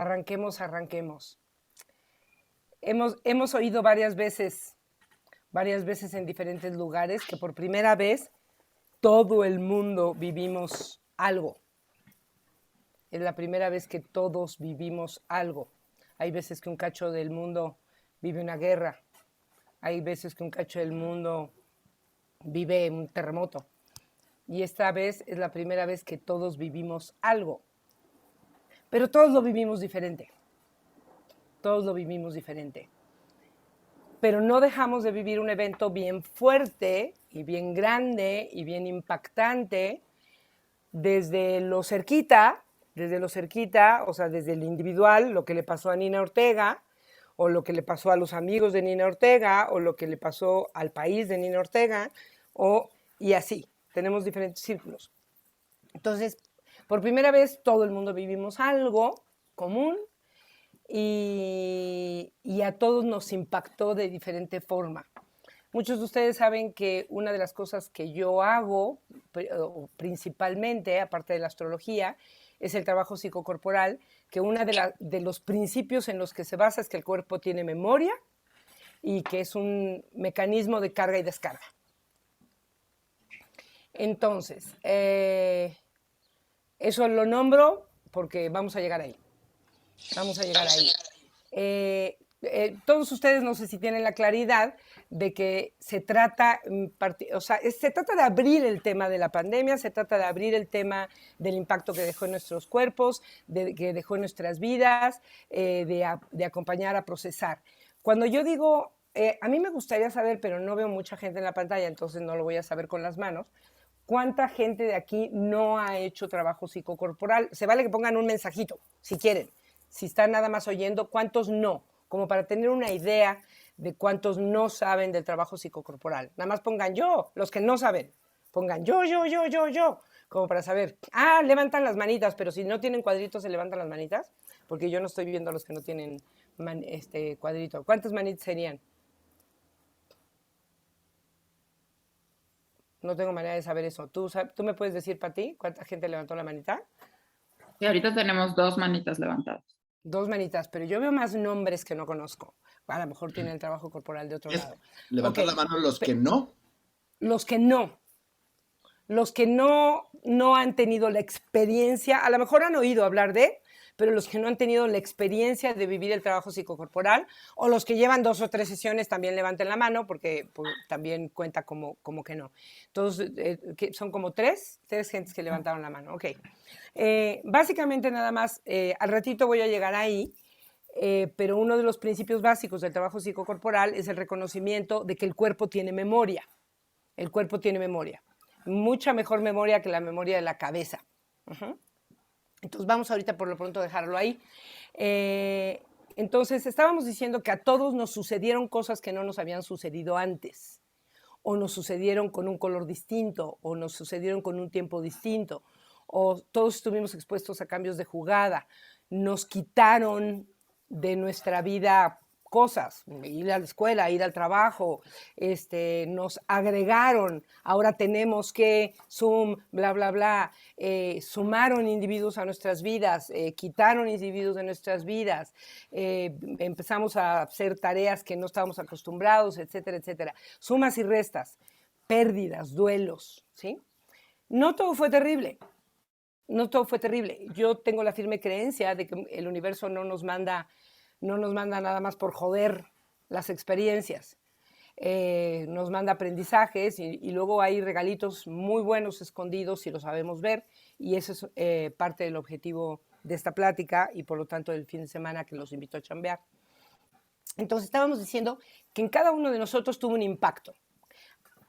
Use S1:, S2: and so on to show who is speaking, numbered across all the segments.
S1: Arranquemos. Hemos oído varias veces en diferentes lugares que por primera vez todo el mundo vivimos algo. Es la primera vez que todos vivimos algo. Hay veces que un cacho del mundo vive una guerra. Hay veces que un cacho del mundo vive un terremoto. Y esta vez es la primera vez que todos vivimos algo. Pero todos lo vivimos diferente. Todos lo vivimos diferente. Pero no dejamos de vivir un evento bien fuerte y bien grande y bien impactante desde lo cerquita, o sea, desde el individual, lo que le pasó a Nina Ortega, o lo que le pasó a los amigos de Nina Ortega, o lo que le pasó al país de Nina Ortega, y así, tenemos diferentes círculos. Entonces, por primera vez todo el mundo vivimos algo común y a todos nos impactó de diferente forma. Muchos de ustedes saben que una de las cosas que yo hago principalmente, aparte de la astrología, es el trabajo psicocorporal, que uno de los principios en los que se basa es que el cuerpo tiene memoria y que es un mecanismo de carga y descarga. Entonces, eso lo nombro porque vamos a llegar ahí. Todos ustedes no sé si tienen la claridad de que se trata de abrir el tema de la pandemia, se trata de abrir el tema del impacto que dejó en nuestros cuerpos, que dejó en nuestras vidas, de acompañar a procesar. Cuando yo digo, a mí me gustaría saber, pero no veo mucha gente en la pantalla, entonces no lo voy a saber con las manos, ¿cuánta gente de aquí no ha hecho trabajo psicocorporal? Se vale que pongan un mensajito, si quieren. Si están nada más oyendo, ¿cuántos no? Como para tener una idea de cuántos no saben del trabajo psicocorporal. Nada más pongan yo, los que no saben. Pongan yo, como para saber. Levantan las manitas, pero si no tienen cuadritos, ¿se levantan las manitas? Porque yo no estoy viendo a los que no tienen cuadrito. ¿Cuántas manitas serían? No tengo manera de saber eso. ¿Tú me puedes decir, Pati, cuánta gente levantó la manita?
S2: Y ahorita tenemos 2 manitas levantadas.
S1: 2 manitas, pero yo veo más nombres que no conozco. A lo mejor tienen el trabajo corporal de otro lado.
S3: Levantar la mano los que no.
S1: Los que no han tenido la experiencia, a lo mejor han oído hablar pero los que no han tenido la experiencia de vivir el trabajo psicocorporal, o los que llevan 2 o 3 sesiones también levanten la mano, porque también cuenta como que no. Entonces, son como tres gentes que levantaron la mano. Ok. Básicamente nada más, al ratito voy a llegar ahí, pero uno de los principios básicos del trabajo psicocorporal es el reconocimiento de que el cuerpo tiene memoria. El cuerpo tiene memoria. Mucha mejor memoria que la memoria de la cabeza. Entonces vamos ahorita por lo pronto a dejarlo ahí. Entonces estábamos diciendo que a todos nos sucedieron cosas que no nos habían sucedido antes, o nos sucedieron con un color distinto, o nos sucedieron con un tiempo distinto, o todos estuvimos expuestos a cambios de jugada, nos quitaron de nuestra vida cosas, ir a la escuela, ir al trabajo, nos agregaron, ahora tenemos que Zoom, bla, bla, bla, sumaron individuos a nuestras vidas, quitaron individuos de nuestras vidas, empezamos a hacer tareas que no estábamos acostumbrados, etcétera, etcétera. Sumas y restas, pérdidas, duelos, ¿sí? No todo fue terrible. No todo fue terrible. Yo tengo la firme creencia de que el universo no nos manda nada más por joder las experiencias. Nos manda aprendizajes y luego hay regalitos muy buenos escondidos si lo sabemos ver, y eso es parte del objetivo de esta plática y por lo tanto del fin de semana que los invito a chambear. Entonces estábamos diciendo que en cada uno de nosotros tuvo un impacto.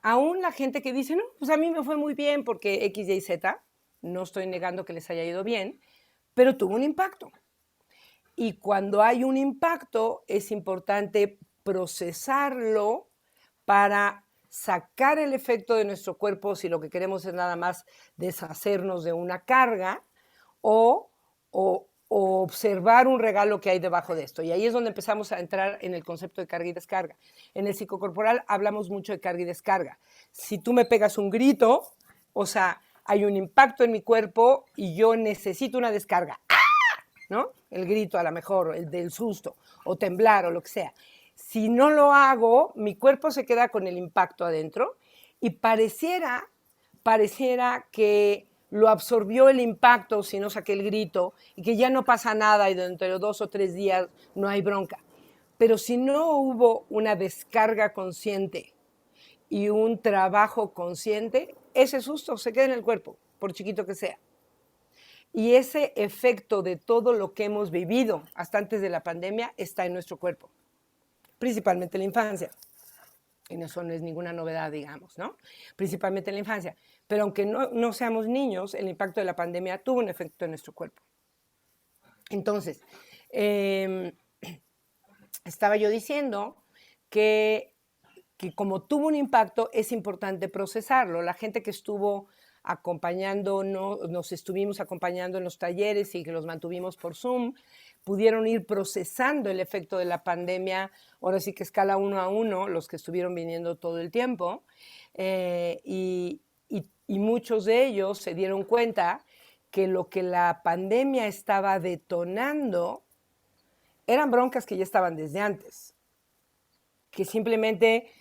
S1: Aún la gente que dice, no, pues a mí me fue muy bien porque X, Y, Z, no estoy negando que les haya ido bien, pero tuvo un impacto. Y cuando hay un impacto, es importante procesarlo para sacar el efecto de nuestro cuerpo si lo que queremos es nada más deshacernos de una carga o observar un regalo que hay debajo de esto. Y ahí es donde empezamos a entrar en el concepto de carga y descarga. En el psicocorporal hablamos mucho de carga y descarga. Si tú me pegas un grito, o sea, hay un impacto en mi cuerpo y yo necesito una descarga. ¿no? El grito a lo mejor, el del susto, o temblar o lo que sea. Si no lo hago, mi cuerpo se queda con el impacto adentro y pareciera que lo absorbió el impacto si no saqué el grito y que ya no pasa nada y dentro de 2 o 3 días no hay bronca. Pero si no hubo una descarga consciente y un trabajo consciente, ese susto se queda en el cuerpo, por chiquito que sea. Y ese efecto de todo lo que hemos vivido hasta antes de la pandemia está en nuestro cuerpo, principalmente en la infancia. Y eso no es ninguna novedad, digamos, ¿no? Principalmente en la infancia. Pero aunque no seamos niños, el impacto de la pandemia tuvo un efecto en nuestro cuerpo. Entonces, estaba yo diciendo que como tuvo un impacto, es importante procesarlo. La gente que estuvo acompañándonos, nos estuvimos acompañando en los talleres y que los mantuvimos por Zoom, pudieron ir procesando el efecto de la pandemia, ahora sí que escala 1 a 1, los que estuvieron viniendo todo el tiempo, y muchos de ellos se dieron cuenta que lo que la pandemia estaba detonando eran broncas que ya estaban desde antes, que simplemente,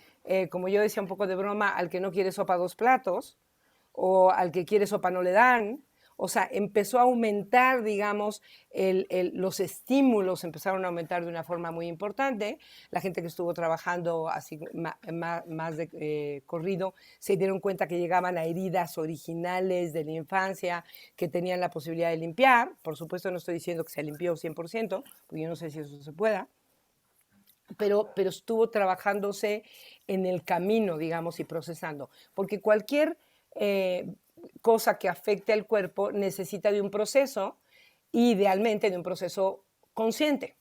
S1: como yo decía un poco de broma, al que no quiere sopa 2 platos, o al que quiere sopa no le dan. O sea, empezó a aumentar, digamos, los estímulos empezaron a aumentar de una forma muy importante. La gente que estuvo trabajando así más de corrido se dieron cuenta que llegaban a heridas originales de la infancia que tenían la posibilidad de limpiar. Por supuesto, no estoy diciendo que se limpió 100%, porque yo no sé si eso se pueda. Pero estuvo trabajándose en el camino, digamos, y procesando. Porque cualquier cosa que afecte al cuerpo necesita de un proceso, idealmente de un proceso consciente.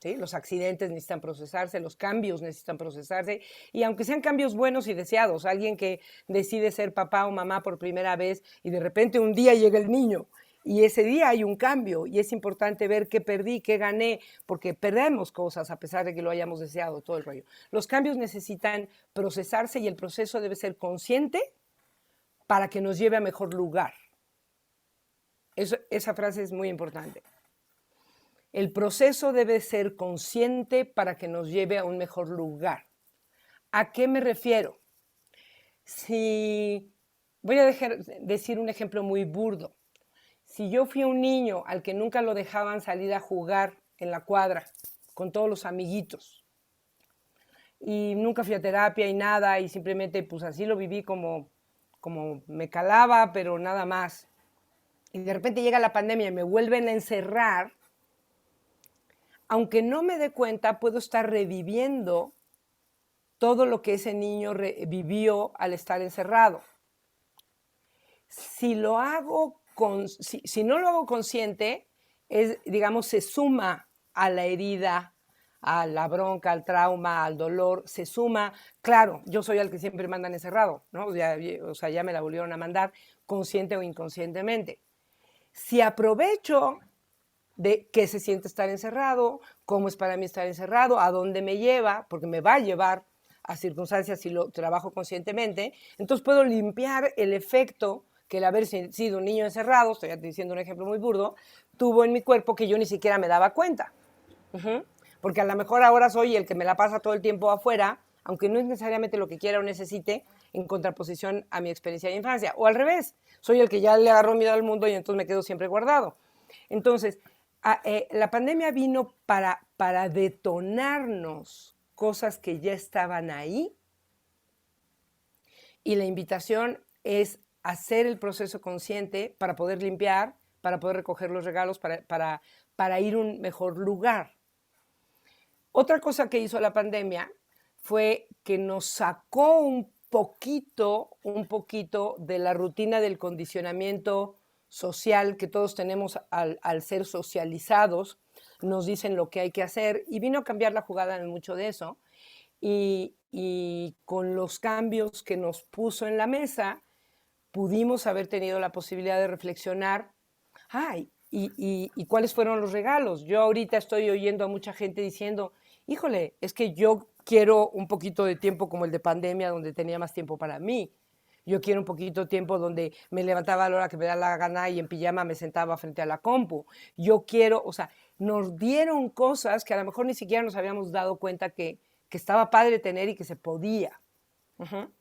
S1: ¿Sí? Los accidentes necesitan procesarse, los cambios necesitan procesarse, y aunque sean cambios buenos y deseados, alguien que decide ser papá o mamá por primera vez y de repente un día llega el niño y ese día hay un cambio y es importante ver qué perdí, qué gané, porque perdemos cosas a pesar de que lo hayamos deseado, todo el rollo. Los cambios necesitan procesarse y el proceso debe ser consciente para que nos lleve a mejor lugar. Esa frase es muy importante. El proceso debe ser consciente para que nos lleve a un mejor lugar. ¿A qué me refiero? Voy a decir un ejemplo muy burdo. Si yo fui un niño al que nunca lo dejaban salir a jugar en la cuadra con todos los amiguitos y nunca fui a terapia y nada y simplemente pues así lo viví como me calaba, pero nada más. Y de repente llega la pandemia y me vuelven a encerrar, aunque no me dé cuenta, puedo estar reviviendo todo lo que ese niño vivió al estar encerrado. Si no lo hago consciente, digamos, se suma a la herida, a la bronca, al trauma, al dolor, se suma. Claro, yo soy el que siempre mandan encerrado, ¿no? O sea, ya me la volvieron a mandar, consciente o inconscientemente. Si aprovecho de qué se siente estar encerrado, cómo es para mí estar encerrado, a dónde me lleva, porque me va a llevar a circunstancias si lo trabajo conscientemente, entonces puedo limpiar el efecto que el haber sido un niño encerrado, estoy diciendo un ejemplo muy burdo, tuvo en mi cuerpo que yo ni siquiera me daba cuenta. Porque a lo mejor ahora soy el que me la pasa todo el tiempo afuera, aunque no es necesariamente lo que quiera o necesite, en contraposición a mi experiencia de infancia. O al revés, soy el que ya le agarró miedo al mundo y entonces me quedo siempre guardado. Entonces, la pandemia vino para detonarnos cosas que ya estaban ahí, y la invitación es hacer el proceso consciente para poder limpiar, para poder recoger los regalos, para ir a un mejor lugar. Otra cosa que hizo la pandemia fue que nos sacó un poquito de la rutina del condicionamiento social que todos tenemos al ser socializados. Nos dicen lo que hay que hacer y vino a cambiar la jugada en mucho de eso. Y con los cambios que nos puso en la mesa, pudimos haber tenido la posibilidad de reflexionar, ¿y cuáles fueron los regalos? Yo ahorita estoy oyendo a mucha gente diciendo, híjole, es que yo quiero un poquito de tiempo como el de pandemia, donde tenía más tiempo para mí. Yo quiero un poquito de tiempo donde me levantaba a la hora que me da la gana y en pijama me sentaba frente a la compu. Yo quiero, o sea, nos dieron cosas que a lo mejor ni siquiera nos habíamos dado cuenta que estaba padre tener y que se podía. Ujú.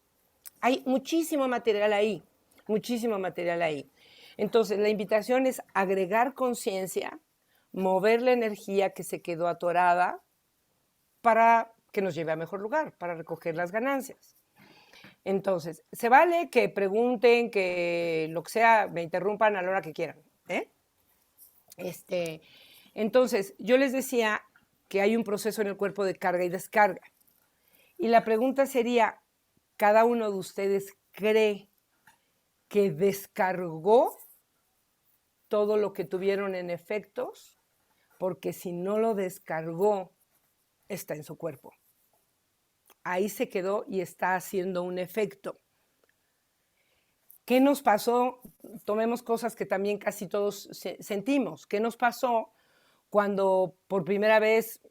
S1: Hay muchísimo material ahí, muchísimo material ahí. Entonces, la invitación es agregar conciencia, mover la energía que se quedó atorada para que nos lleve a mejor lugar, para recoger las ganancias. Entonces, se vale que pregunten, que lo que sea, me interrumpan a la hora que quieran. ¿Eh? Entonces, yo les decía que hay un proceso en el cuerpo de carga y descarga. Y la pregunta sería, ¿cada uno de ustedes cree que descargó todo lo que tuvieron en efectos? Porque si no lo descargó, está en su cuerpo. Ahí se quedó y está haciendo un efecto. ¿Qué nos pasó? Tomemos cosas que también casi todos sentimos. ¿Qué nos pasó cuando por primera vez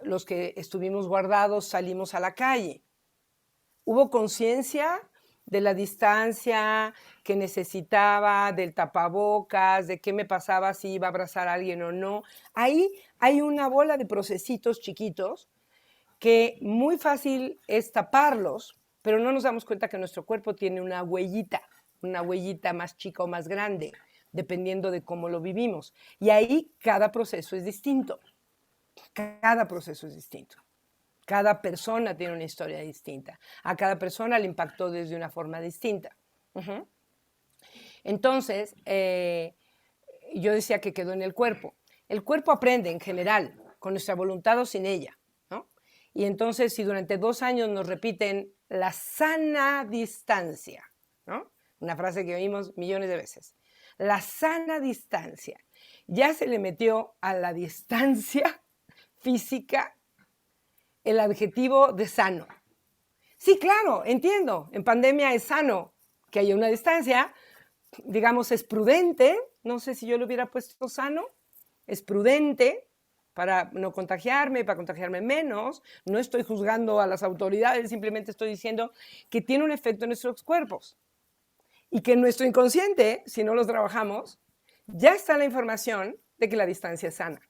S1: los que estuvimos guardados salimos a la calle? ¿Hubo conciencia de la distancia que necesitaba, del tapabocas, de qué me pasaba si iba a abrazar a alguien o no? Ahí hay una bola de procesitos chiquitos que muy fácil es taparlos, pero no nos damos cuenta que nuestro cuerpo tiene una huellita más chica o más grande, dependiendo de cómo lo vivimos. Y ahí cada proceso es distinto. Cada proceso es distinto. Cada persona tiene una historia distinta. A cada persona le impactó desde una forma distinta. Uh-huh. Entonces, yo decía que quedó en el cuerpo. El cuerpo aprende en general, con nuestra voluntad o sin ella, ¿no? Y entonces, si durante 2 años nos repiten la sana distancia, ¿no? Una frase que oímos millones de veces. La sana distancia. Ya se le metió a la distancia física el adjetivo de sano. Sí, claro, entiendo. En pandemia es sano que haya una distancia. Digamos, es prudente. No sé si yo le hubiera puesto sano. Es prudente para no contagiarme, para contagiarme menos. No estoy juzgando a las autoridades, simplemente estoy diciendo que tiene un efecto en nuestros cuerpos. Y que en nuestro inconsciente, si no los trabajamos, ya está la información de que la distancia es sana.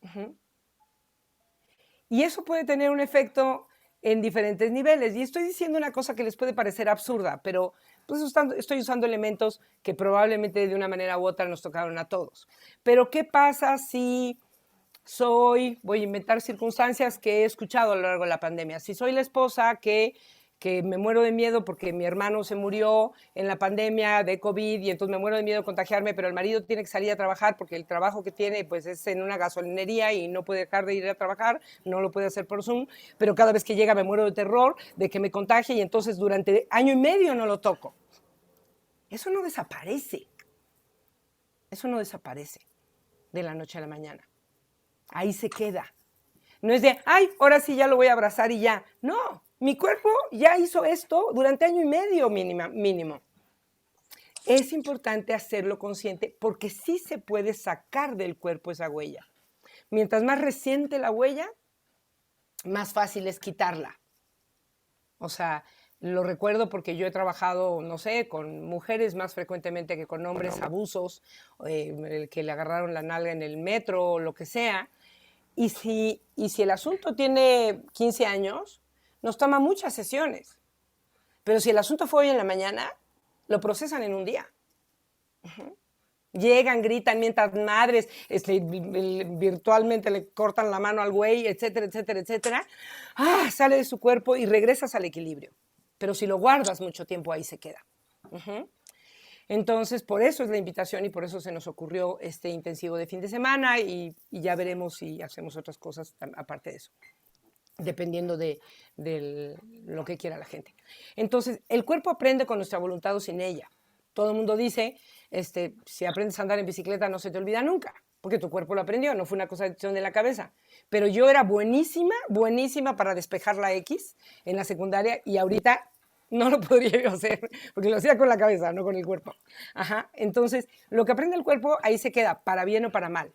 S1: Uh-huh. Y eso puede tener un efecto en diferentes niveles. Y estoy diciendo una cosa que les puede parecer absurda, pero pues estoy usando elementos que probablemente de una manera u otra nos tocaron a todos. Pero ¿qué pasa si voy a inventar circunstancias que he escuchado a lo largo de la pandemia? Si soy la esposa que me muero de miedo porque mi hermano se murió en la pandemia de COVID y entonces me muero de miedo de contagiarme, pero el marido tiene que salir a trabajar porque el trabajo que tiene pues es en una gasolinería y no puede dejar de ir a trabajar, no lo puede hacer por Zoom, pero cada vez que llega me muero de terror de que me contagie y entonces durante 1 año y medio no lo toco. Eso no desaparece. Eso no desaparece de la noche a la mañana. Ahí se queda. No es de, ay, ahora sí ya lo voy a abrazar y ya. No, mi cuerpo ya hizo esto durante 1 año y medio mínimo. Es importante hacerlo consciente porque sí se puede sacar del cuerpo esa huella. Mientras más reciente la huella, más fácil es quitarla. O sea, lo recuerdo porque yo he trabajado, no sé, con mujeres más frecuentemente que con hombres, abusos, que le agarraron la nalga en el metro o lo que sea. Y si el asunto tiene 15 años, nos toma muchas sesiones. Pero si el asunto fue hoy en la mañana, lo procesan en un día. Uh-huh. Llegan, gritan, mientan madres, virtualmente le cortan la mano al güey, etcétera, etcétera, etcétera. Sale de su cuerpo y regresas al equilibrio. Pero si lo guardas mucho tiempo, ahí se queda. Uh-huh. Entonces, por eso es la invitación y por eso se nos ocurrió este intensivo de fin de semana y ya veremos si hacemos otras cosas aparte de eso, dependiendo de lo que quiera la gente. Entonces, el cuerpo aprende con nuestra voluntad o sin ella. Todo el mundo dice, si aprendes a andar en bicicleta no se te olvida nunca, porque tu cuerpo lo aprendió, no fue una cosa de la cabeza. Pero yo era buenísima para despejar la X en la secundaria y ahorita no lo podría yo hacer, porque lo hacía con la cabeza, no con el cuerpo. Ajá. Entonces, lo que aprende el cuerpo, ahí se queda, para bien o para mal.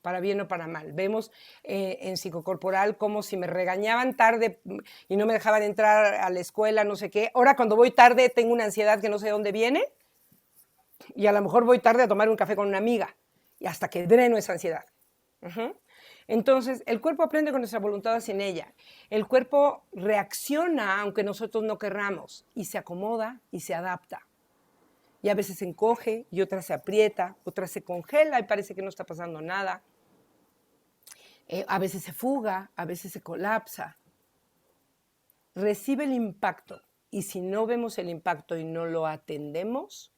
S1: para bien o para mal. Vemos en psicocorporal como si me regañaban tarde y no me dejaban entrar a la escuela, no sé qué. Ahora cuando voy tarde tengo una ansiedad que no sé de dónde viene y a lo mejor voy tarde a tomar un café con una amiga y hasta que dreno esa ansiedad. Entonces, el cuerpo aprende con nuestra voluntad o sin ella. El cuerpo reacciona aunque nosotros no querramos y se acomoda y se adapta. Y a veces se encoge y otra se aprieta, otra se congela y parece que no está pasando nada. A veces se fuga, a veces se colapsa. Recibe el impacto y si no vemos el impacto y no lo atendemos,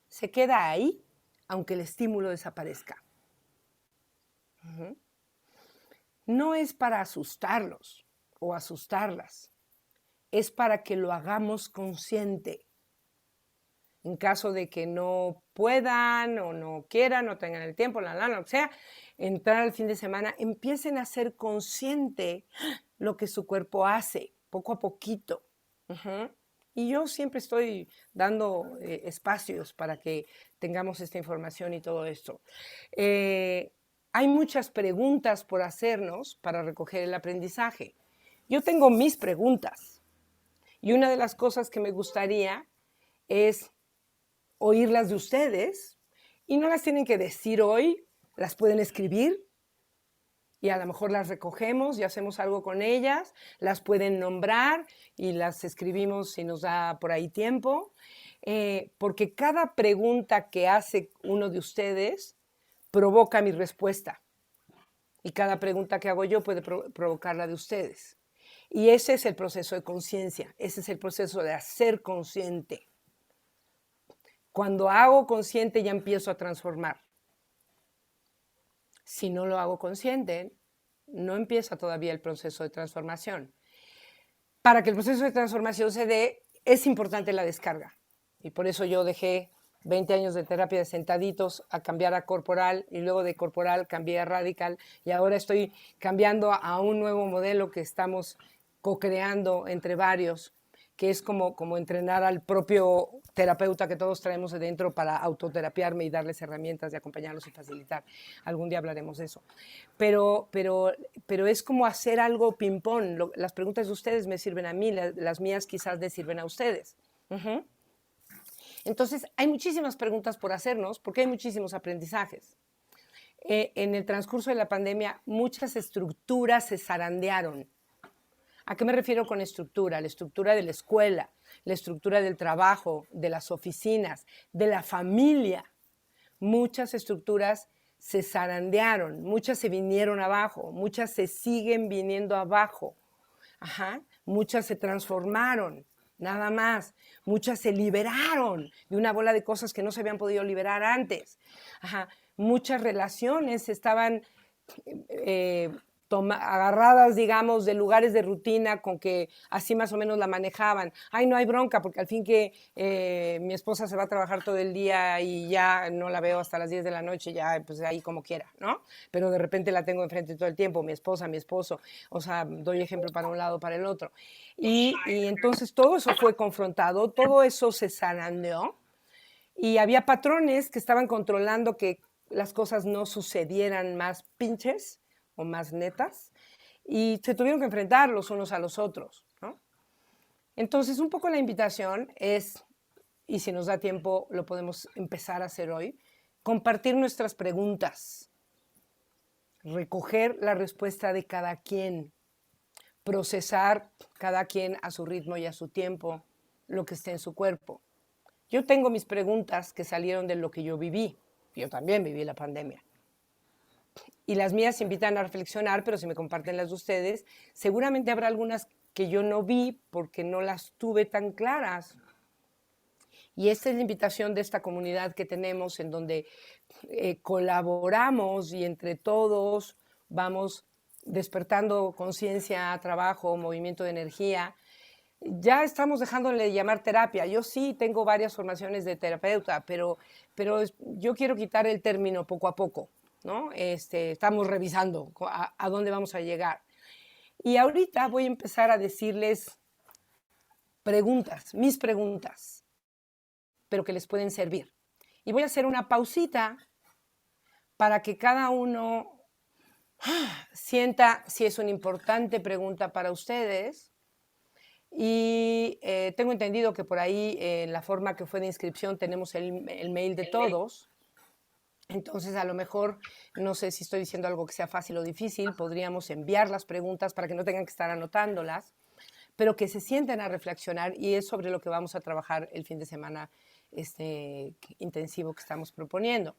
S1: se queda ahí aunque el estímulo desaparezca. No es para asustarlos o asustarlas, es para que lo hagamos consciente. En caso de que no puedan o no quieran, no tengan el tiempo, lo que sea, entrar al fin de semana, empiecen a ser consciente lo que su cuerpo hace, poco a poquito. Y yo siempre estoy dando espacios para que tengamos esta información y todo esto. Hay muchas preguntas por hacernos para recoger el aprendizaje. Yo tengo mis preguntas y una de las cosas que me gustaría es oírlas de ustedes y no las tienen que decir hoy, las pueden escribir y a lo mejor las recogemos y hacemos algo con ellas, las pueden nombrar y las escribimos si nos da por ahí tiempo, porque cada pregunta que hace uno de ustedes provoca mi respuesta y cada pregunta que hago yo puede provocar la de ustedes. Y ese es el proceso de conciencia, ese es el proceso de hacer consciente. Cuando hago consciente ya empiezo a transformar. Si no lo hago consciente, no empieza todavía el proceso de transformación. Para que el proceso de transformación se dé, es importante la descarga. Y por eso yo dejé 20 años de terapia de sentaditos a cambiar a corporal y luego de corporal cambié a radical y ahora estoy cambiando a un nuevo modelo que estamos co-creando entre varios, que es como entrenar al propio terapeuta que todos traemos de dentro para autoterapiarme y darles herramientas de acompañarlos y facilitar. Algún día hablaremos de eso. Pero es como hacer algo ping-pong. Las preguntas de ustedes me sirven a mí, las mías quizás les sirven a ustedes. Entonces, hay muchísimas preguntas por hacernos porque hay muchísimos aprendizajes. En el transcurso de la pandemia, muchas estructuras se zarandearon. ¿A qué me refiero con estructura? La estructura de la escuela, la estructura del trabajo, de las oficinas, de la familia. Muchas estructuras se zarandearon, muchas se vinieron abajo, muchas se siguen viniendo abajo. Muchas se transformaron, nada más. Muchas se liberaron de una bola de cosas que no se habían podido liberar antes. Muchas relaciones estaban agarradas, digamos, de lugares de rutina con que así más o menos la manejaban. Ay, no hay bronca, porque al fin que mi esposa se va a trabajar todo el día y ya no la veo hasta las 10 de la noche, ya pues ahí como quiera, ¿no? Pero de repente la tengo enfrente todo el tiempo, mi esposa, mi esposo, o sea, doy ejemplo para un lado, para el otro. Y entonces todo eso fue confrontado, todo eso se zarandeó y había patrones que estaban controlando que las cosas no sucedieran más pinches o más netas, y se tuvieron que enfrentar los unos a los otros, ¿no? Entonces, un poco la invitación es, y si nos da tiempo lo podemos empezar a hacer hoy, compartir nuestras preguntas, recoger la respuesta de cada quien, procesar cada quien a su ritmo y a su tiempo lo que esté en su cuerpo. Yo tengo mis preguntas que salieron de lo que yo viví. Yo también viví la pandemia. Y las mías invitan a reflexionar, pero si me comparten las de ustedes, seguramente habrá algunas que yo no vi porque no las tuve tan claras. Y esta es la invitación de esta comunidad que tenemos en donde colaboramos y entre todos vamos despertando conciencia, trabajo, movimiento de energía. Ya estamos dejándole de llamar terapia. Yo sí tengo varias formaciones de terapeuta, pero yo quiero quitar el término poco a poco, ¿no? Estamos revisando a dónde vamos a llegar. Y ahorita voy a empezar a decirles preguntas, mis preguntas, pero que les pueden servir. Y voy a hacer una pausita para que cada uno Sienta si es una importante pregunta para ustedes. Y tengo entendido que por ahí, en la forma que fue de inscripción, tenemos el mail de todos. Entonces, a lo mejor, no sé si estoy diciendo algo que sea fácil o difícil, podríamos enviar las preguntas para que no tengan que estar anotándolas, pero que se sienten a reflexionar, y es sobre lo que vamos a trabajar el fin de semana intensivo que estamos proponiendo.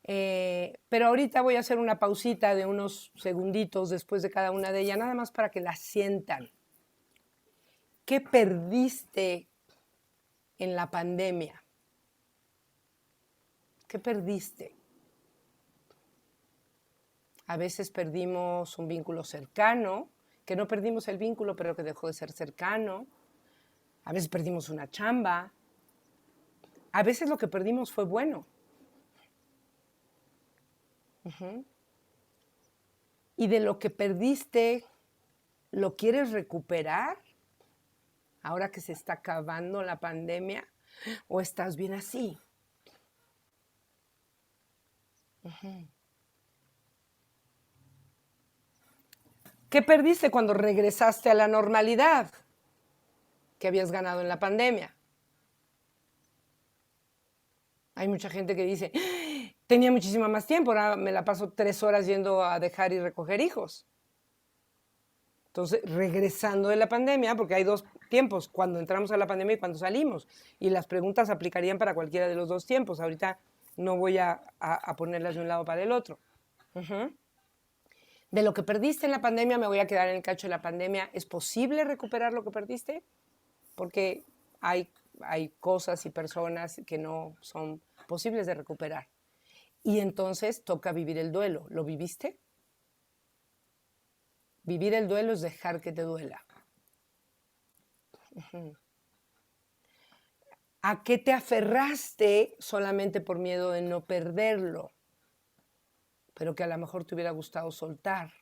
S1: Pero ahorita voy a hacer una pausita de unos segunditos después de cada una de ellas, nada más para que las sientan. ¿Qué perdiste en la pandemia? ¿Qué perdiste? A veces perdimos un vínculo cercano, que no perdimos el vínculo, pero que dejó de ser cercano. A veces perdimos una chamba. A veces lo que perdimos fue bueno. Y de lo que perdiste, ¿lo quieres recuperar ahora que se está acabando la pandemia? ¿O estás bien así? ¿Qué perdiste cuando regresaste a la normalidad que habías ganado en la pandemia? Hay mucha gente que dice, tenía muchísimo más tiempo, ahora me la paso 3 horas yendo a dejar y recoger hijos. Entonces, regresando de la pandemia, porque hay 2 tiempos, cuando entramos a la pandemia y cuando salimos, y las preguntas aplicarían para cualquiera de los 2 tiempos. Ahorita no voy a ponerlas de un lado para el otro. De lo que perdiste en la pandemia, me voy a quedar en el cacho de la pandemia. ¿Es posible recuperar lo que perdiste? Porque hay cosas y personas que no son posibles de recuperar. Y entonces toca vivir el duelo. ¿Lo viviste? Vivir el duelo es dejar que te duela. ¿A qué te aferraste solamente por miedo de no perderlo? Pero que a lo mejor te hubiera gustado soltar.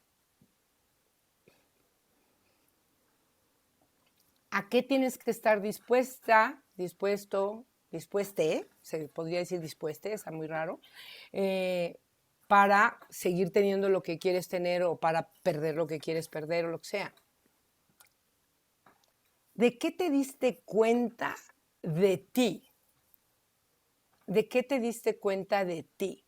S1: ¿A qué tienes que estar dispuesta, dispuesto, dispueste, se podría decir dispueste, está muy raro, para seguir teniendo lo que quieres tener o para perder lo que quieres perder o lo que sea? ¿De qué te diste cuenta de ti? ¿De qué te diste cuenta de ti?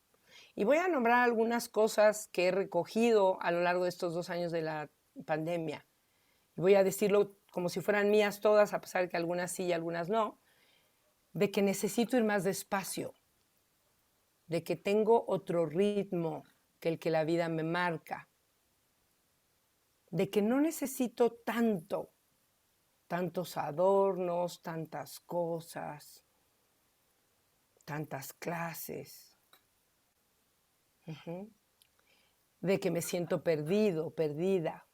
S1: Y voy a nombrar algunas cosas que he recogido a lo largo de estos 2 años de la pandemia. Y voy a decirlo como si fueran mías todas, a pesar de que algunas sí y algunas no, de que necesito ir más despacio, de que tengo otro ritmo que el que la vida me marca, de que no necesito tantos adornos, tantas cosas, tantas clases, de que me siento perdido, perdida,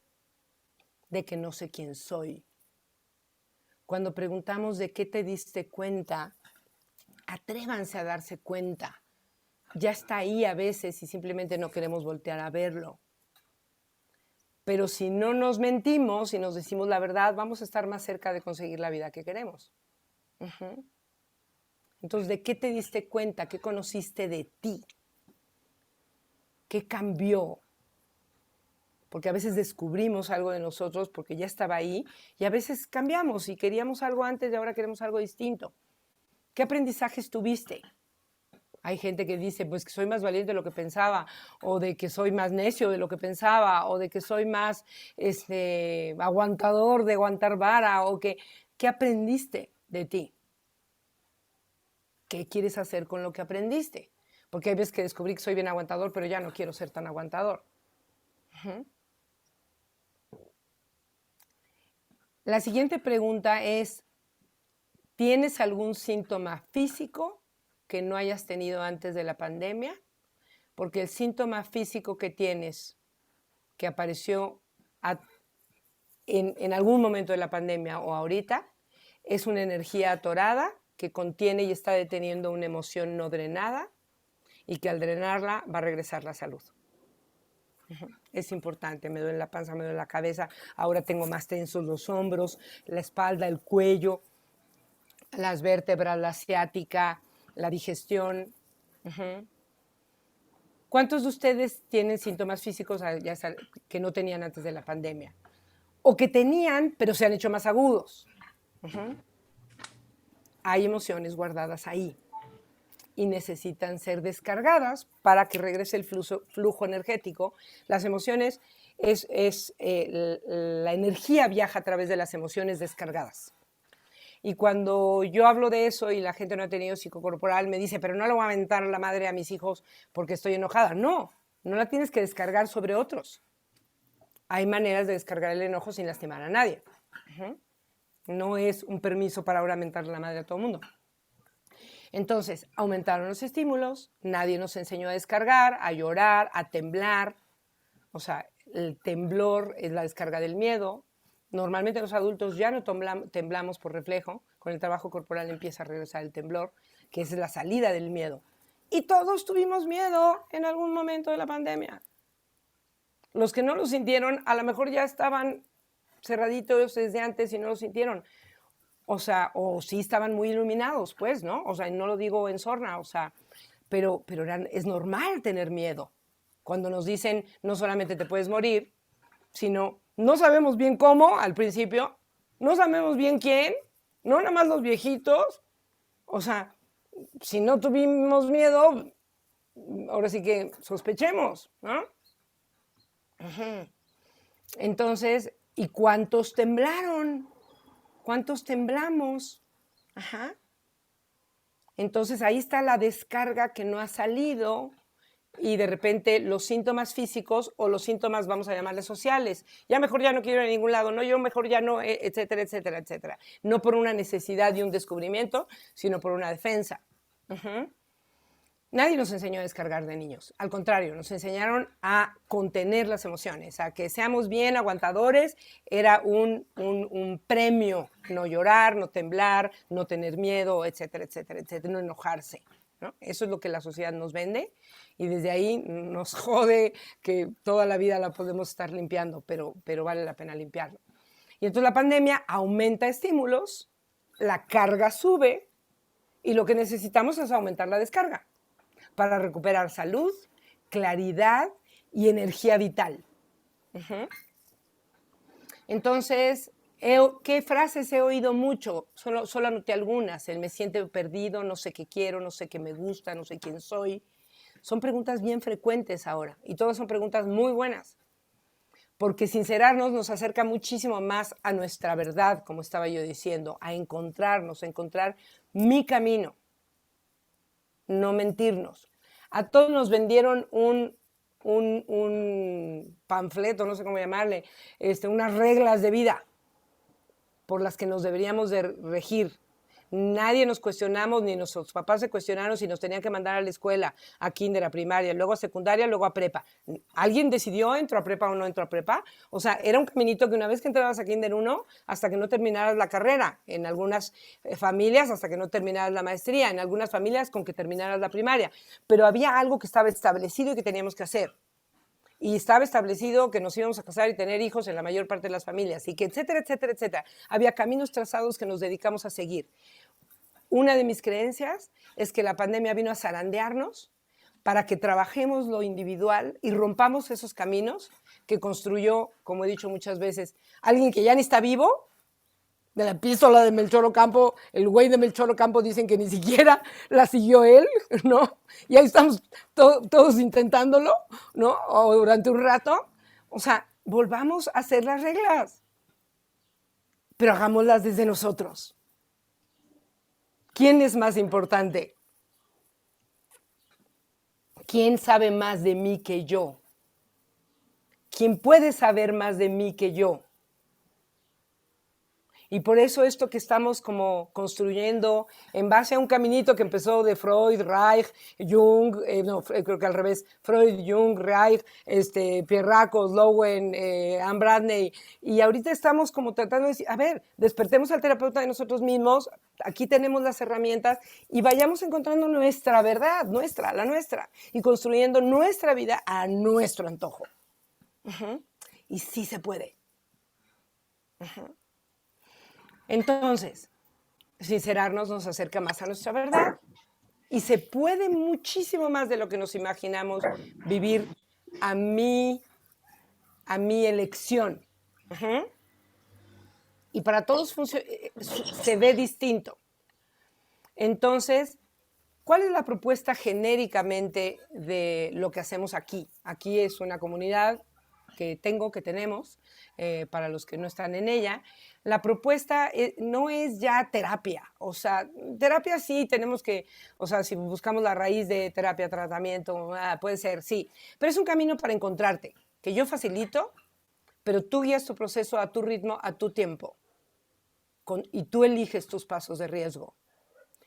S1: de que no sé quién soy. Cuando preguntamos de qué te diste cuenta, atrévanse a darse cuenta. Ya está ahí a veces y simplemente no queremos voltear a verlo. Pero si no nos mentimos y nos decimos la verdad, vamos a estar más cerca de conseguir la vida que queremos. Entonces, ¿de qué te diste cuenta? ¿Qué conociste de ti? ¿Qué cambió? Porque a veces descubrimos algo de nosotros porque ya estaba ahí y a veces cambiamos y queríamos algo antes y ahora queremos algo distinto. ¿Qué aprendizajes tuviste? Hay gente que dice, pues que soy más valiente de lo que pensaba, o de que soy más necio de lo que pensaba, o de que soy más aguantador de aguantar vara, o que, ¿qué aprendiste de ti? ¿Qué quieres hacer con lo que aprendiste? Porque hay veces que descubrí que soy bien aguantador, pero ya no quiero ser tan aguantador. La siguiente pregunta es, ¿tienes algún síntoma físico que no hayas tenido antes de la pandemia? Porque el síntoma físico que tienes, que apareció en algún momento de la pandemia o ahorita, es una energía atorada que contiene y está deteniendo una emoción no drenada y que al drenarla va a regresar la salud. Es importante, me duele la panza, me duele la cabeza, ahora tengo más tensos los hombros, la espalda, el cuello, las vértebras, la ciática, la digestión. ¿Cuántos de ustedes tienen síntomas físicos que no tenían antes de la pandemia? O que tenían, pero se han hecho más agudos. Hay emociones guardadas ahí y necesitan ser descargadas para que regrese el flujo energético. Las emociones, la energía viaja a través de las emociones descargadas. Y cuando yo hablo de eso y la gente no ha tenido psicocorporal, me dice, pero no le voy a aventar la madre a mis hijos porque estoy enojada. No, no la tienes que descargar sobre otros. Hay maneras de descargar el enojo sin lastimar a nadie. No es un permiso para ahora mentarle la madre a todo el mundo. Entonces, aumentaron los estímulos, nadie nos enseñó a descargar, a llorar, a temblar. O sea, el temblor es la descarga del miedo. Normalmente los adultos ya no temblamos por reflejo, con el trabajo corporal empieza a regresar el temblor, que es la salida del miedo. Y todos tuvimos miedo en algún momento de la pandemia. Los que no lo sintieron, a lo mejor ya estaban cerraditos desde antes y no lo sintieron. O sea, o sí estaban muy iluminados, pues, ¿no? O sea, no lo digo en sorna, o sea, pero es normal tener miedo. Cuando nos dicen, no solamente te puedes morir, sino no sabemos bien cómo al principio, no sabemos bien quién, no nada más los viejitos. O sea, si no tuvimos miedo, ahora sí que sospechemos, ¿no? Entonces, ¿y cuántos temblaron? ¿Cuántos temblamos? Entonces, ahí está la descarga que no ha salido. Y de repente los síntomas físicos o los síntomas, vamos a llamarles sociales, ya mejor ya no quiero ir a ningún lado, no, yo mejor ya no, etcétera, etcétera, etcétera. No por una necesidad y un descubrimiento, sino por una defensa. Nadie nos enseñó a descargar de niños, al contrario, nos enseñaron a contener las emociones, a que seamos bien aguantadores, era un premio, no llorar, no temblar, no tener miedo, etcétera, etcétera, etcétera, no enojarse, ¿no? Eso es lo que la sociedad nos vende y desde ahí nos jode que toda la vida la podemos estar limpiando, pero vale la pena limpiarlo. Y entonces la pandemia aumenta estímulos, la carga sube y lo que necesitamos es aumentar la descarga para recuperar salud, claridad y energía vital. Entonces, ¿qué frases he oído mucho? Solo anoté algunas. El me siento perdido, no sé qué quiero, no sé qué me gusta, no sé quién soy. Son preguntas bien frecuentes ahora y todas son preguntas muy buenas. Porque sincerarnos nos acerca muchísimo más a nuestra verdad, como estaba yo diciendo, a encontrarnos, a encontrar mi camino, no mentirnos. A todos nos vendieron un panfleto, no sé cómo llamarle, unas reglas de vida por las que nos deberíamos de regir. Nadie nos cuestionamos, ni nuestros papás se cuestionaron si nos tenían que mandar a la escuela, a kinder, a primaria, luego a secundaria, luego a prepa. ¿Alguien decidió entró a prepa o no entró a prepa? O sea, era un caminito que una vez que entrabas a kinder 1, hasta que no terminaras la carrera. En algunas familias, hasta que no terminaras la maestría. En algunas familias, con que terminaras la primaria. Pero había algo que estaba establecido y que teníamos que hacer. Y estaba establecido que nos íbamos a casar y tener hijos en la mayor parte de las familias, y que etcétera, etcétera, etcétera. Había caminos trazados que nos dedicamos a seguir. Una de mis creencias es que la pandemia vino a zarandearnos para que trabajemos lo individual y rompamos esos caminos que construyó, como he dicho muchas veces, alguien que ya ni está vivo. De la epístola de Melchor Ocampo, el güey de Melchor Ocampo dicen que ni siquiera la siguió él, ¿no? Y ahí estamos todos intentándolo, ¿no? O durante un rato. O sea, volvamos a hacer las reglas, pero hagámoslas desde nosotros. ¿Quién es más importante? ¿Quién sabe más de mí que yo? ¿Quién puede saber más de mí que yo? Y por eso esto que estamos como construyendo en base a un caminito que empezó de Freud, Reich, Jung, creo que al revés, Freud, Jung, Reich, Pierracco, Lowen, Anne Bradley, y ahorita estamos como tratando de decir, a ver, despertemos al terapeuta de nosotros mismos, aquí tenemos las herramientas y vayamos encontrando nuestra verdad, la nuestra, y construyendo nuestra vida a nuestro antojo. Y sí se puede. Entonces, sincerarnos nos acerca más a nuestra verdad. Y se puede muchísimo más de lo que nos imaginamos vivir a mi elección. Ujú. Y para todos se ve distinto. Entonces, ¿cuál es la propuesta genéricamente de lo que hacemos aquí? Aquí es una comunidad que tenemos, para los que no están en ella. La propuesta no es ya terapia. O sea, terapia sí tenemos que, o sea, si buscamos la raíz de terapia, tratamiento, puede ser, sí. Pero es un camino para encontrarte, que yo facilito, pero tú guías tu proceso a tu ritmo, a tu tiempo. Y tú eliges tus pasos de riesgo.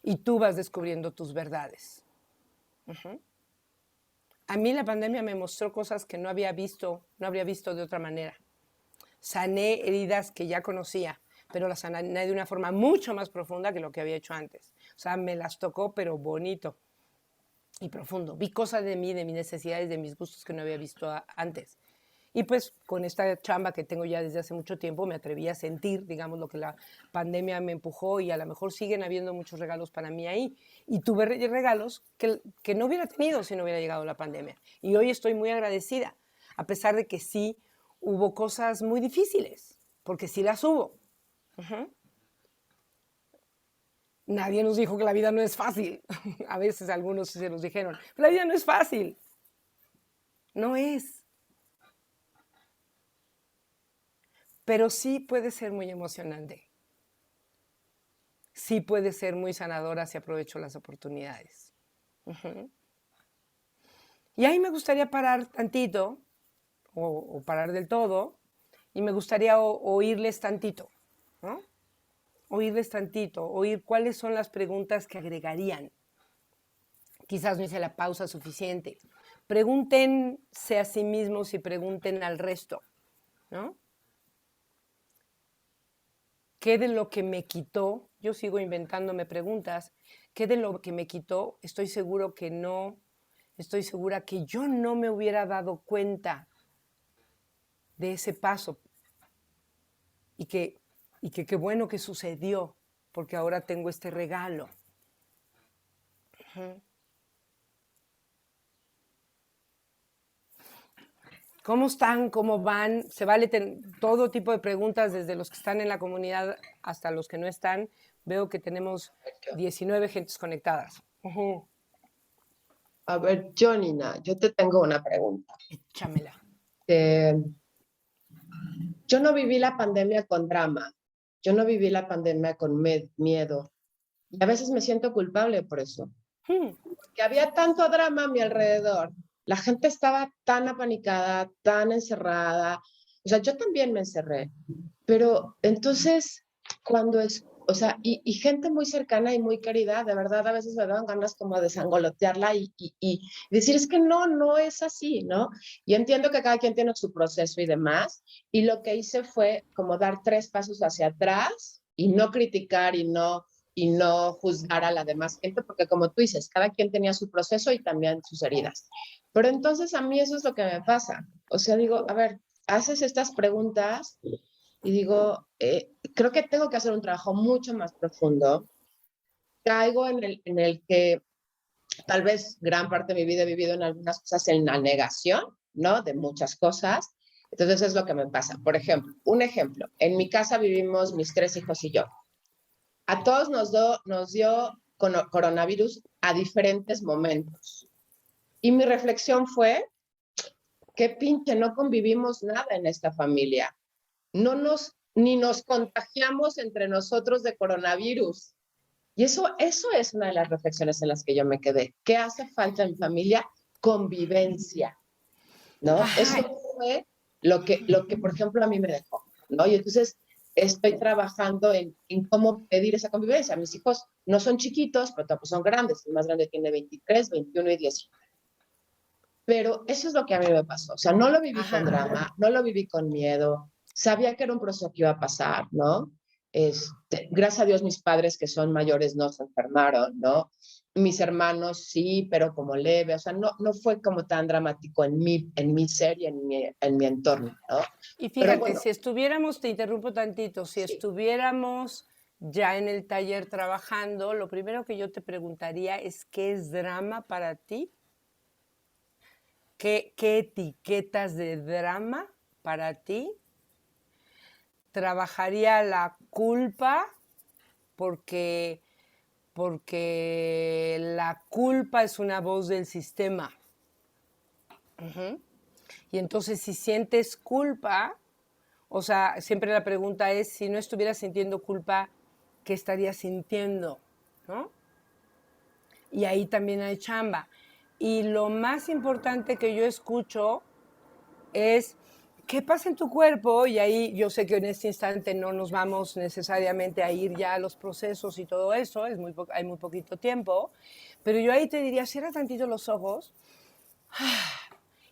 S1: Y tú vas descubriendo tus verdades. Uh-huh. A mí la pandemia me mostró cosas que no habría visto de otra manera. Sané heridas que ya conocía, pero las sané de una forma mucho más profunda que lo que había hecho antes. O sea, me las tocó, pero bonito y profundo. Vi cosas de mí, de mis necesidades, de mis gustos que no había visto antes. Y pues con esta chamba que tengo ya desde hace mucho tiempo me atreví a sentir, digamos, lo que la pandemia me empujó, y a lo mejor siguen habiendo muchos regalos para mí ahí. Y tuve regalos que no hubiera tenido si no hubiera llegado la pandemia. Y hoy estoy muy agradecida, a pesar de que sí hubo cosas muy difíciles, porque sí las hubo. Uh-huh. Nadie nos dijo que la vida no es fácil. A veces algunos se nos dijeron, la vida no es fácil. No es. Pero sí puede ser muy emocionante. Sí puede ser muy sanadora si aprovecho las oportunidades. Uh-huh. Y ahí me gustaría parar tantito, o parar del todo, y me gustaría oírles tantito, ¿no? Oírles tantito, oír cuáles son las preguntas que agregarían. Quizás no hice la pausa suficiente. Pregúntense a sí mismos y pregunten al resto, ¿no? ¿Qué de lo que me quitó? Yo sigo inventándome preguntas. ¿Qué de lo que me quitó? Estoy segura que yo no me hubiera dado cuenta de ese paso. Y que qué bueno que sucedió, porque ahora tengo este regalo. Uh-huh. ¿Cómo están? ¿Cómo van? Se vale todo tipo de preguntas, desde los que están en la comunidad hasta los que no están. Veo que tenemos 19 gentes conectadas. Uh-huh.
S4: A ver, Jonina, yo te tengo una pregunta.
S1: Échamela.
S4: Yo no viví la pandemia con drama. Yo no viví la pandemia con miedo. Y a veces me siento culpable por eso. Que había tanto drama a mi alrededor. La gente estaba tan apanicada, tan encerrada. O sea, yo también me encerré. Pero entonces, o sea, y gente muy cercana y muy querida, de verdad, a veces me daban ganas como de sangolotearla y decir, es que no es así, ¿no? Y entiendo que cada quien tiene su proceso y demás. Y lo que hice fue como dar 3 pasos hacia atrás y no criticar y no juzgar a la demás gente, porque como tú dices, cada quien tenía su proceso y también sus heridas. Pero entonces a mí eso es lo que me pasa. O sea, digo, a ver, haces estas preguntas y digo, creo que tengo que hacer un trabajo mucho más profundo. Caigo en el que tal vez gran parte de mi vida he vivido en algunas cosas en la negación, ¿no? De muchas cosas. Entonces es lo que me pasa. Por ejemplo, un ejemplo, en mi casa vivimos mis 3 hijos y yo. A todos nos dio coronavirus a diferentes momentos. Y mi reflexión fue, qué pinche, no convivimos nada en esta familia. Ni nos contagiamos entre nosotros de coronavirus. Y eso es una de las reflexiones en las que yo me quedé. ¿Qué hace falta en familia? Convivencia, ¿no? Ajá. Eso fue lo que, por ejemplo, a mí me dejó, ¿no? Y entonces estoy trabajando en cómo pedir esa convivencia. Mis hijos no son chiquitos, pero tampoco son grandes. El más grande tiene 23, 21 y 19. Pero eso es lo que a mí me pasó. O sea, no lo viví con drama, no lo viví con miedo. Sabía que era un proceso que iba a pasar, ¿no? Gracias a Dios, mis padres que son mayores no se enfermaron, ¿no? Mis hermanos sí, pero como leve. O sea, no fue como tan dramático en mi ser y en mi entorno, ¿no?
S1: Y fíjate, bueno, si estuviéramos, te interrumpo tantito, si estuviéramos ya en el taller trabajando, lo primero que yo te preguntaría es, ¿qué es drama para ti? ¿Qué etiquetas de drama para ti? Trabajaría la culpa porque la culpa es una voz del sistema. Y entonces si sientes culpa, o sea, siempre la pregunta es, si no estuvieras sintiendo culpa, ¿qué estarías sintiendo? ¿No? Y ahí también hay chamba. Y lo más importante que yo escucho es, ¿qué pasa en tu cuerpo? Y ahí yo sé que en este instante no nos vamos necesariamente a ir ya a los procesos y todo eso, hay muy poquito tiempo, pero yo ahí te diría, cierra tantito los ojos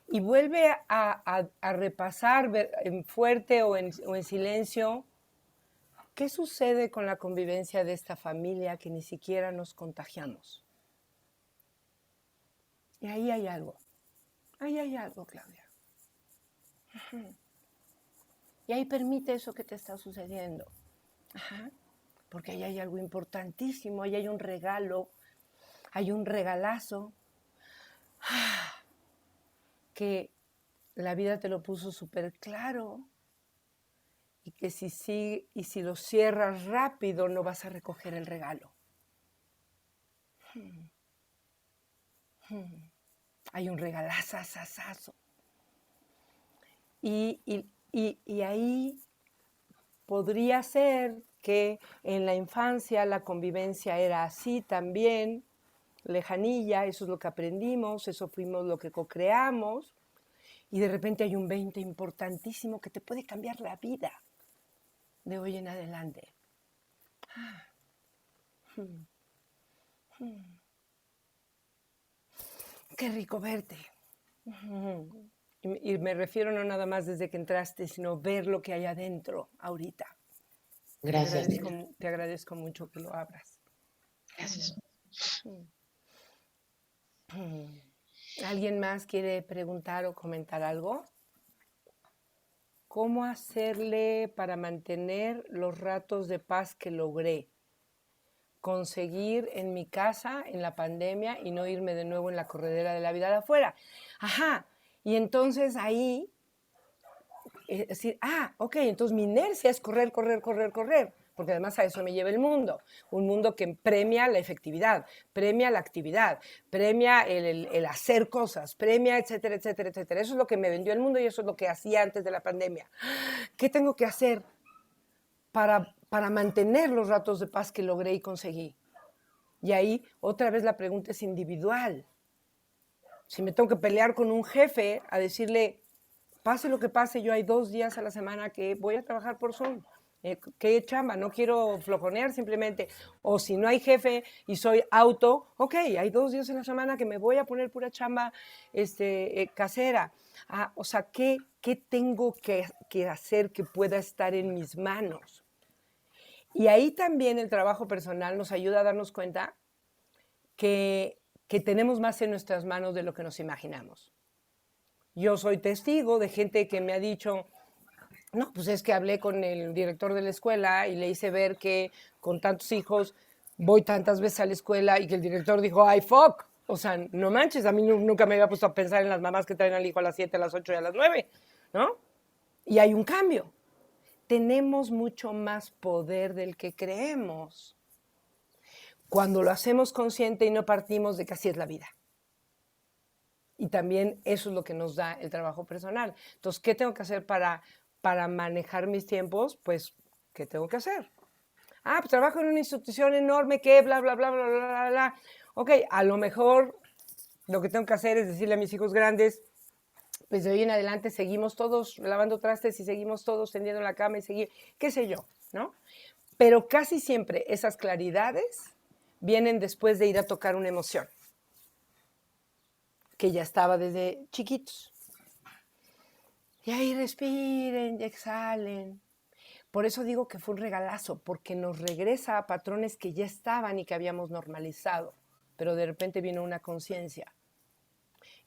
S1: y vuelve a repasar en fuerte o en silencio, ¿qué sucede con la convivencia de esta familia que ni siquiera nos contagiamos? Y ahí hay algo, Claudia. Y ahí permite eso que te está sucediendo. Porque ahí hay algo importantísimo, ahí hay un regalo, hay un regalazo que la vida te lo puso súper claro y que si lo cierras rápido no vas a recoger el regalo. Hay un regalazazazazo. Y ahí podría ser que en la infancia la convivencia era así también, lejanilla, eso es lo que aprendimos, eso fuimos lo que co-creamos, y de repente hay un 20 importantísimo que te puede cambiar la vida de hoy en adelante. Qué rico verte. Y me refiero no nada más desde que entraste, sino ver lo que hay adentro ahorita.
S4: Gracias.
S1: Te agradezco mucho que lo abras.
S4: Gracias.
S1: ¿Alguien más quiere preguntar o comentar algo? ¿Cómo hacerle para mantener los ratos de paz que logré? Conseguir en mi casa, en la pandemia, y no irme de nuevo en la corredera de la vida de afuera. Ajá, y entonces ahí, es decir, ok, entonces mi inercia es correr, porque además a eso me lleva el mundo. Un mundo que premia la efectividad, premia la actividad, premia el hacer cosas, premia, etcétera, etcétera, etcétera. Eso es lo que me vendió el mundo y eso es lo que hacía antes de la pandemia. ¿Qué tengo que hacer para mantener los ratos de paz que logré y conseguí? Y ahí otra vez la pregunta es individual. Si me tengo que pelear con un jefe a decirle, pase lo que pase, yo hay 2 días a la semana que voy a trabajar por Zoom. ¿Qué chamba? No quiero flojonear simplemente. O si no hay jefe y soy ok, hay 2 días en la semana que me voy a poner pura chamba casera. O sea, ¿qué tengo que hacer que pueda estar en mis manos? Y ahí también el trabajo personal nos ayuda a darnos cuenta que tenemos más en nuestras manos de lo que nos imaginamos. Yo soy testigo de gente que me ha dicho, no, pues es que hablé con el director de la escuela y le hice ver que con tantos hijos voy tantas veces a la escuela y que el director dijo, ¡ay, fuck! O sea, no manches, a mí nunca me había puesto a pensar en las mamás que traen al hijo a las 7, a las 8 y a las 9, ¿no? Y hay un cambio. Tenemos mucho más poder del que creemos cuando lo hacemos consciente y no partimos de que así es la vida. Y también eso es lo que nos da el trabajo personal. Entonces, ¿qué tengo que hacer para manejar mis tiempos? Pues, ¿qué tengo que hacer? Pues trabajo en una institución enorme que bla, bla, bla, bla, bla, bla, bla. Ok, a lo mejor lo que tengo que hacer es decirle a mis hijos grandes, pues de hoy en adelante seguimos todos lavando trastes y seguimos todos tendiendo la cama y seguir, qué sé yo, ¿no? Pero casi siempre esas claridades vienen después de ir a tocar una emoción que ya estaba desde chiquitos. Y ahí respiren y exhalen. Por eso digo que fue un regalazo, porque nos regresa a patrones que ya estaban y que habíamos normalizado, pero de repente vino una conciencia.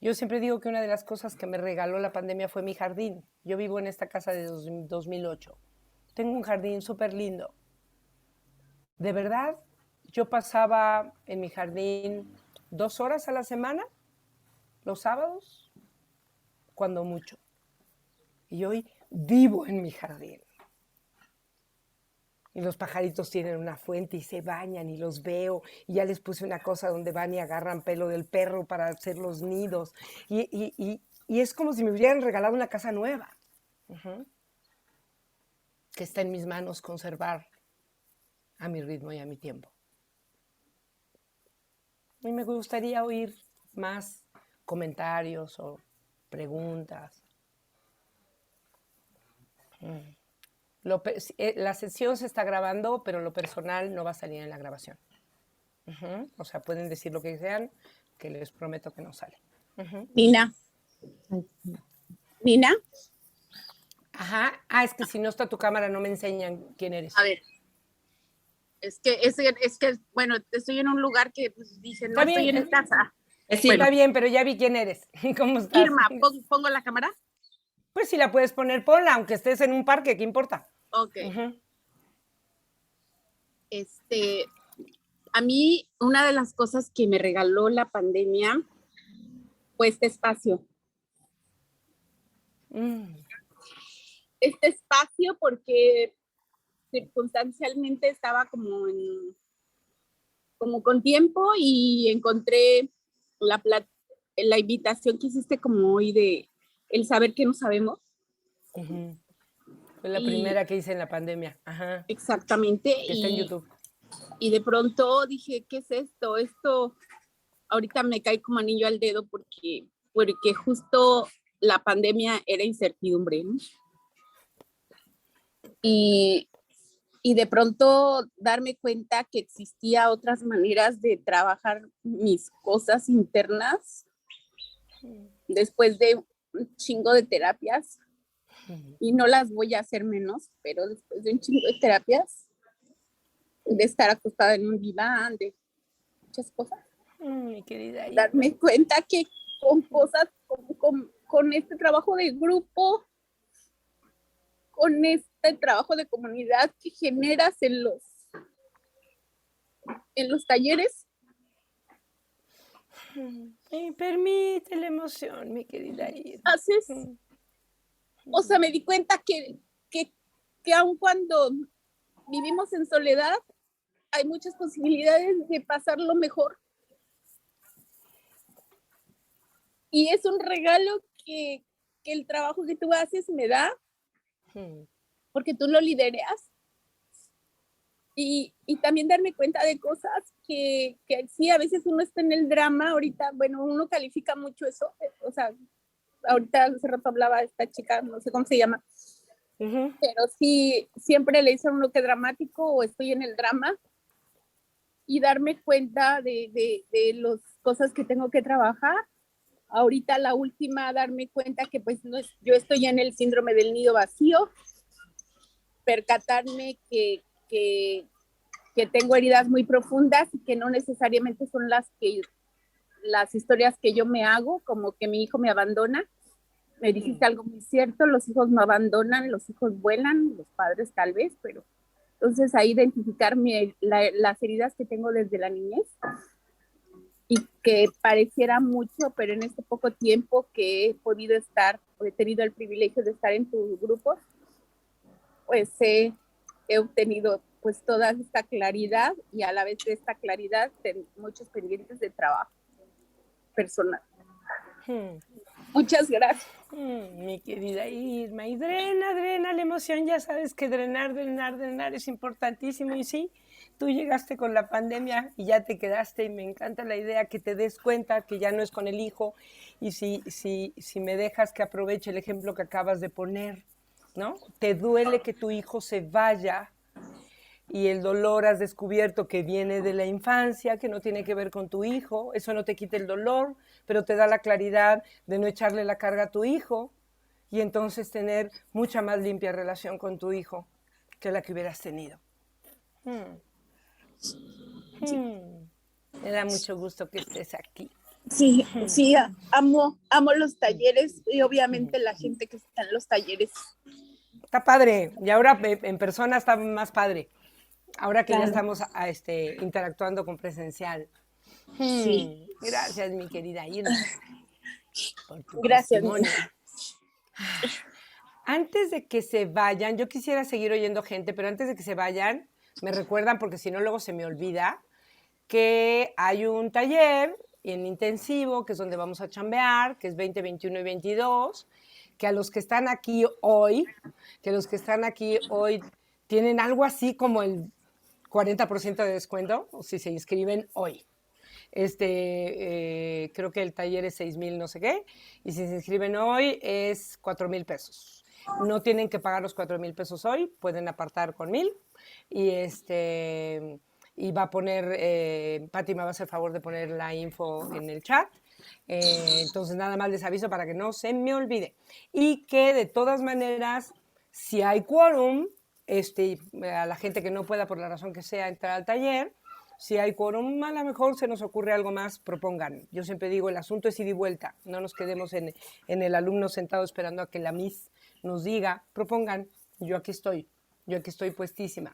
S1: Yo siempre digo que una de las cosas que me regaló la pandemia fue mi jardín. Yo vivo en esta casa de 2008. Tengo un jardín súper lindo. De verdad, yo pasaba en mi jardín 2 horas a la semana, los sábados, cuando mucho. Y hoy vivo en mi jardín. Y los pajaritos tienen una fuente y se bañan y los veo. Y ya les puse una cosa donde van y agarran pelo del perro para hacer los nidos. Y es como si me hubieran regalado una casa nueva. Que está en mis manos conservar a mi ritmo y a mi tiempo. Y me gustaría oír más comentarios o preguntas. La sesión se está grabando, pero lo personal no va a salir en la grabación. O sea, pueden decir lo que sean, que les prometo que no sale.
S5: Nina. Nina.
S1: Ajá. Es que si no está tu cámara no me enseñan quién eres.
S5: A ver. Es que, bueno, estoy en un lugar que pues, dije, no estoy en casa.
S1: Sí, bueno. Está bien, pero ya vi quién eres. ¿Cómo estás?
S5: Irma, ¿pongo la cámara?
S1: Pues si la puedes poner, ponla, aunque estés en un parque, ¿qué importa?
S5: Ok. A mí, una de las cosas que me regaló la pandemia fue este espacio. Este espacio porque circunstancialmente estaba como con tiempo y encontré la invitación que hiciste como hoy de el saber que no sabemos.
S1: Fue la primera que hice en la pandemia. Ajá.
S5: Exactamente.
S1: Que está en YouTube.
S5: Y de pronto dije, ¿qué es esto? Esto ahorita me cae como anillo al dedo porque justo la pandemia era incertidumbre, ¿no? Y de pronto darme cuenta que existía otras maneras de trabajar mis cosas internas después de un chingo de terapias, y no las voy a hacer menos, pero después de un chingo de terapias, de estar acostada en un diván, de muchas cosas,
S1: mi querida Irma.
S5: Darme cuenta que con cosas, con este trabajo de grupo, con este trabajo de comunidad que generas en los talleres.
S1: Permite la emoción, mi querida Irma.
S5: Haces, o sea, me di cuenta que aun cuando vivimos en soledad, hay muchas posibilidades de pasarlo mejor. Y es un regalo que el trabajo que tú haces me da, porque tú lo lideras. Y también darme cuenta de cosas que sí, a veces uno está en el drama. Ahorita, bueno, uno califica mucho eso. O sea, ahorita hace rato hablaba esta chica, no sé cómo se llama, pero sí, siempre le dicen a uno que dramático o estoy en el drama. Y darme cuenta de las cosas que tengo que trabajar. Ahorita la última, darme cuenta que pues no yo estoy en el síndrome del nido vacío, percatarme que tengo heridas muy profundas y que no necesariamente son las historias que yo me hago, como que mi hijo me abandona. Me dijiste algo muy cierto, los hijos no abandonan, los hijos vuelan, los padres tal vez, pero entonces ahí identificar las heridas que tengo desde la niñez, y que pareciera mucho, pero en este poco tiempo que he podido estar, o he tenido el privilegio de estar en tu grupo, pues he obtenido pues toda esta claridad, y a la vez de esta claridad muchos pendientes de trabajo personal. Muchas gracias.
S1: Mi querida Irma, y drena la emoción. Ya sabes que drenar es importantísimo. Y sí, tú llegaste con la pandemia y ya te quedaste, y me encanta la idea que te des cuenta que ya no es con el hijo. Y si me dejas que aproveche el ejemplo que acabas de poner, ¿no? Te duele que tu hijo se vaya, y el dolor has descubierto que viene de la infancia, que no tiene que ver con tu hijo. Eso no te quita el dolor, pero te da la claridad de no echarle la carga a tu hijo, y entonces tener mucha más limpia relación con tu hijo que la que hubieras tenido. Me da mucho gusto que estés aquí.
S5: Sí, sí, amo los talleres, y obviamente la gente que está en los talleres.
S1: Está padre, y ahora en persona está más padre. Ahora que ya
S5: Claro.
S1: estamos interactuando con presencial.
S5: Sí.
S1: Gracias, mi querida Irma, por tu
S5: Gracias.
S1: testimonio. Antes de que se vayan, yo quisiera seguir oyendo gente, pero antes de que se vayan, me recuerdan, porque si no luego se me olvida, que hay un taller en intensivo, que es donde vamos a chambear, que es 20, 21 y 22, que a los que están aquí hoy, tienen algo así como el 40% de descuento, o si se inscriben hoy. Creo que el taller es 6,000 no sé qué, y si se inscriben hoy es 4,000 pesos. No tienen que pagar los 4,000 pesos hoy, pueden apartar con 1,000, y va a poner, Pati me va a hacer favor de poner la info en el chat. Entonces nada más les aviso para que no se me olvide. Y que de todas maneras, si hay quórum, a la gente que no pueda por la razón que sea entrar al taller, si hay quórum, a lo mejor se nos ocurre algo más, propongan. Yo siempre digo, el asunto es ida y vuelta. No nos quedemos en el alumno sentado esperando a que la Miss nos diga, propongan. Yo aquí estoy puestísima.